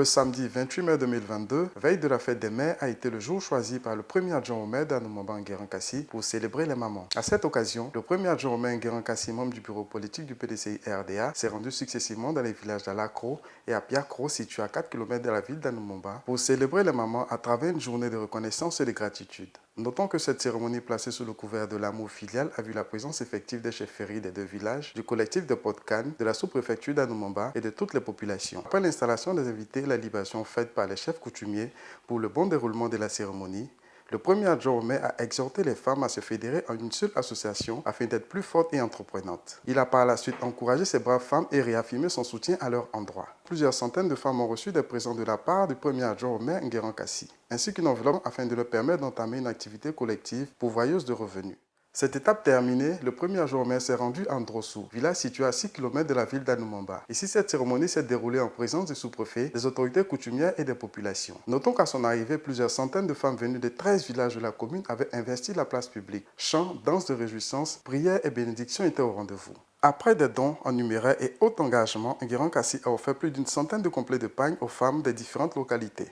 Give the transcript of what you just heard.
Le samedi 28 mai 2022, veille de la fête des mères, a été le jour choisi par le premier adjoint au maire d'Anoumamba Nguéran Kassi pour célébrer les mamans. À cette occasion, le premier adjoint au maire Nguéran Kassi, membre du bureau politique du PDCI RDA, s'est rendu successivement dans les villages d'Alakro et à Piakro, situés à 4 km de la ville d'Anoumamba, pour célébrer les mamans à travers une journée de reconnaissance et de gratitude. Notons que cette cérémonie placée sous le couvert de l'amour filial a vu la présence effective des chefferies des deux villages, du collectif de Potkan, de la sous-préfecture d'Anoumamba et de toutes les populations. Après l'installation des invités et la libération faite par les chefs coutumiers pour le bon déroulement de la cérémonie, le premier adjoint au maire a exhorté les femmes à se fédérer en une seule association afin d'être plus fortes et entreprenantes. Il a par la suite encouragé ces braves femmes et réaffirmé son soutien à leur endroit. Plusieurs centaines de femmes ont reçu des présents de la part du premier adjoint au maire Nguéran Kassi, ainsi qu'une enveloppe afin de leur permettre d'entamer une activité collective pourvoyeuse de revenus. Cette étape terminée, le premier adjoint au maire s'est rendu à Ndrossou, village situé à 6 km de la ville d'Anoumamba. Ici, cette cérémonie s'est déroulée en présence du sous-préfet, des autorités coutumières et des populations. Notons qu'à son arrivée, plusieurs centaines de femmes venues de 13 villages de la commune avaient investi la place publique. Chants, danses de réjouissance, prières et bénédictions étaient au rendez-vous. Après des dons en numéraire et haut engagement, Nguéran Kassi a offert plus d'une centaine de complets de pagne aux femmes des différentes localités.